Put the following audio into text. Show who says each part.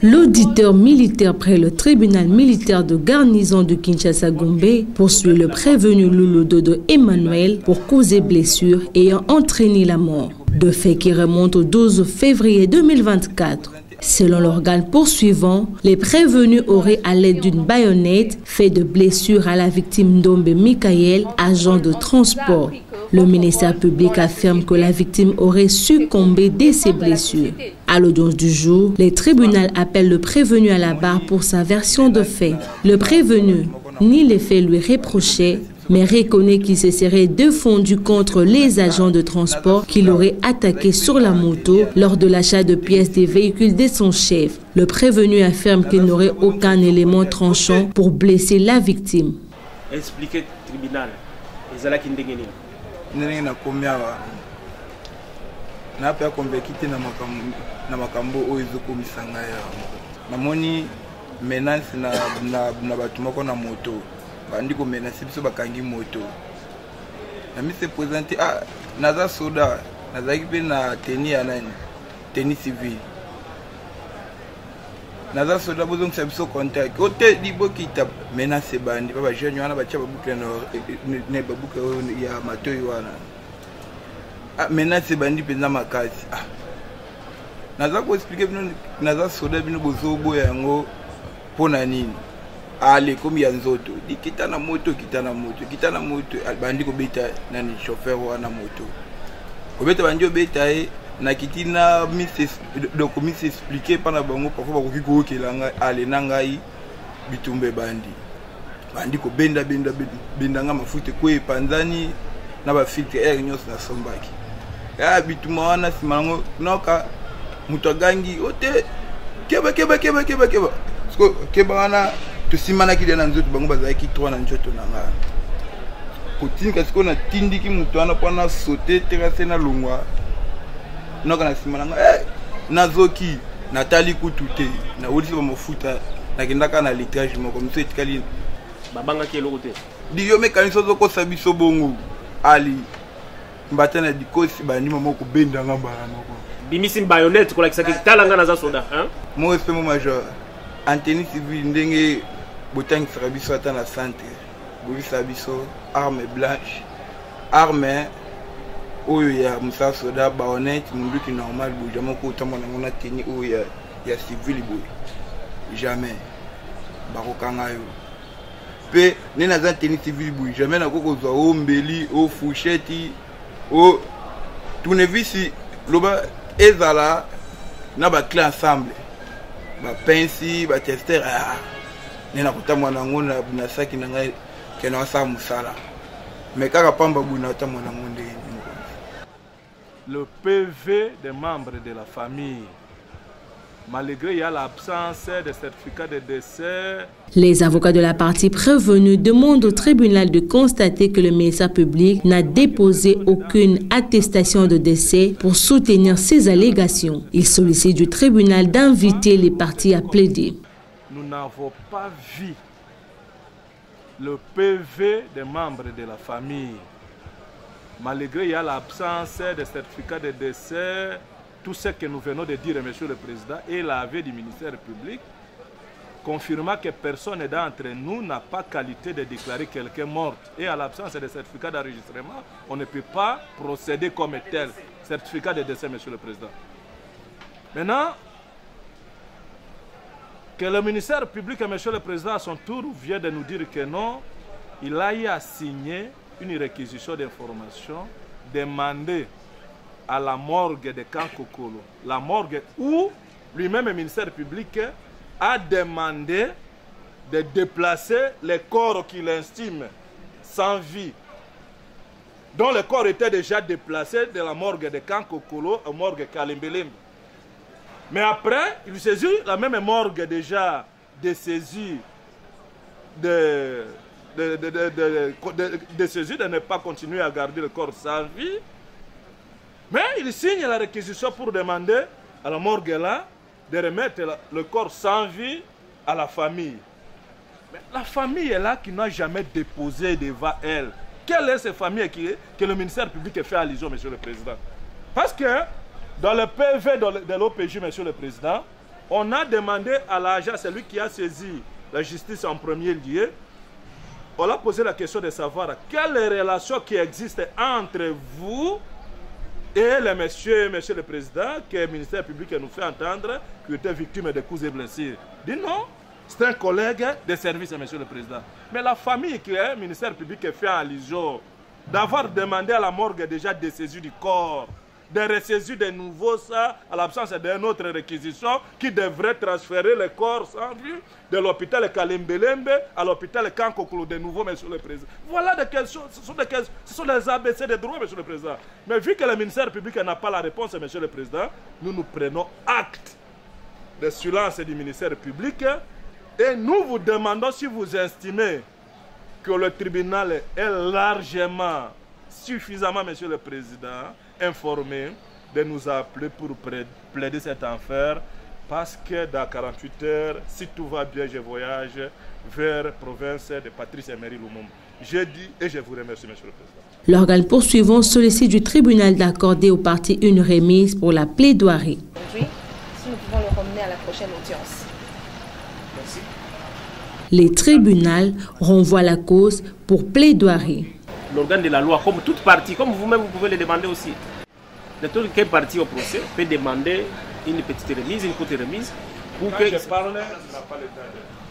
Speaker 1: L'auditeur militaire près le tribunal militaire de garnison de Kinshasa-Gombe poursuit le prévenu Loulou Dodo Emmanuel pour causer blessure ayant entraîné la mort. De faits qui remontent au 12 février 2024. Selon l'organe poursuivant, les prévenus auraient à l'aide d'une baïonnette fait de blessures à la victime Ndombe Michael, agent de transport. Le ministère public affirme que la victime aurait succombé dès ses blessures. À l'audience du jour, les tribunaux appellent le prévenu à la barre pour sa version de fait. Le prévenu nie les faits lui reprochés, mais reconnaît qu'il se serait défendu contre les agents de transport qui l'auraient attaqué sur la moto lors de l'achat de pièces des véhicules de son chef. Le prévenu affirme qu'il n'aurait aucun élément tranchant pour blesser la victime.
Speaker 2: Expliquez tribunal.
Speaker 3: na makambo oyo ezokomisa ngai namoni menace na bato moko na moto bandi komenase biso bakangi moto nami se présenter naza soda nazalaki mpe na teni ya nani teni civile naza soda bozongisa biso contact ote libokita menace bandi pa bajeune wana batia babukela na babuka ya matoi wana menace bandi mpenza makasi naza ko expliquer bino naza soda bino bozobo yango pona nini ale komi ya nzoto dikita na moto bandi ko beta nani chauffeur wana moto ko beta bandi obeta na kitina donc mi s'expliquer pana bango parfois bakoki ko kelanga ale nangai bitumbe bandi ko benda nga mafuta ko epanzani na ba filtre air nyos na sombaki ya bituma wana simango noka mutagangi ote keba sko keba wana to simana ki na nzoto bango bazaki 3 na njoto na nga kotinka siko na tindiki mutu wana pona sauter terrasse na longwa noka na simana nga nazoki natali kutute na olisi ba mafuta na kindaka na litrage moko mso etikali
Speaker 2: babanga ki eloko te
Speaker 3: diyo mekaniso zoko sabiso bongo ali mbatana dikosi bandima moko benda nga mbala moko
Speaker 2: bimisi bayonet kola kisaki talanga na za soda hein
Speaker 3: mo respect mo major antenne civile ndenge botangi sabiso ata na centre bobisa biso arme blanche arme oyo ya musa soda bayonet mundu ki normal bo jamais ko tamona ngona teni oyo ya civile bo jamais bakokanga yo pe nena za teni civile bo jamais na koko zo ombeli o fouchette o tournevis loba ezala na ba clé ensemble ba pince ba tester nena kutamwa na ngona na saki na ngai kena sa musala mais kaka pamba buna utamwa na ngonde.
Speaker 4: Le PV des membres de la famille, malgré l'absence de certificat de décès.
Speaker 1: Les avocats de la partie prévenue demandent au tribunal de constater que le ministère public n'a déposé aucune attestation de décès pour soutenir ces allégations. Ils sollicitent du tribunal d'inviter les parties à plaider.
Speaker 4: Nous n'avons pas vu le PV des membres de la famille. Malgré l'absence de certificat de décès, tout ce que nous venons de dire, Monsieur le Président, et l'avis du ministère public, confirmant que personne d'entre nous n'a pas qualité de déclarer quelqu'un mort. Et à l'absence de certificat d'enregistrement, on ne peut pas procéder comme tel. Certificat de décès, Monsieur le Président. Maintenant, que le ministère public et Monsieur le Président, à son tour, vient de nous dire que non, il a eu à signer une réquisition d'information demandée à la morgue de Kankokolo. La morgue où lui-même, le ministère public, a demandé de déplacer les corps qu'il estime sans vie, dont le corps était déjà déplacé de la morgue de Kankokolo à la morgue Kalembelembe. Mais après, il saisit la même morgue déjà dessaisie de ne pas continuer à garder le corps sans vie. Mais il signe la réquisition pour demander à la morgue là de remettre le corps sans vie à la famille. Mais la famille est là qui n'a jamais déposé devant elle. Quelle est cette famille que le ministère public fait allusion, Monsieur le Président? Parce que dans le PV de l'OPJ, Monsieur le Président, On a demandé à l'agent, celui qui a saisi la justice en premier lieu, on a posé la question de savoir quelle relation qui existe entre vous et le monsieur le président, que le ministère public nous fait entendre, qui était victime de coups et blessures. Dit non, c'est un collègue de service, monsieur le président. Mais la famille qui est, le ministère public fait allusion d'avoir demandé à la morgue déjà de saisir du corps, de ressaisir de nouveau ça, à l'absence d'une autre réquisition qui devrait transférer le corps sans vue de l'hôpital Kalembelembe à l'hôpital Kankokolo de nouveau, monsieur le président. Voilà de quelles choses, ce sont les ABC des droits, monsieur le président. Mais vu que le ministère public n'a pas la réponse, monsieur le président, nous prenons acte de silence du ministère public et nous vous demandons si vous estimez que le tribunal est largement, suffisamment, monsieur le président, informé de nous appeler pour plaider cette affaire, parce que dans 48 heures, si tout va bien, je voyage vers la province de Patrice Emery Lumumba. Je dis et je vous remercie, monsieur le président.
Speaker 1: L'organe poursuivant sollicite du tribunal d'accorder aux parties une remise pour la plaidoirie.
Speaker 5: Aujourd'hui, si nous pouvons le ramener à la prochaine audience.
Speaker 2: Merci.
Speaker 1: Les tribunaux renvoient la cause pour plaidoirie.
Speaker 2: L'organe de la loi, comme toute partie, comme vous-même, vous pouvez le demander aussi. N'importe quelle partie au procès peut demander une petite remise, une courte remise. Pour
Speaker 4: Quand
Speaker 2: que...
Speaker 4: je parle, il n'a pas le temps de...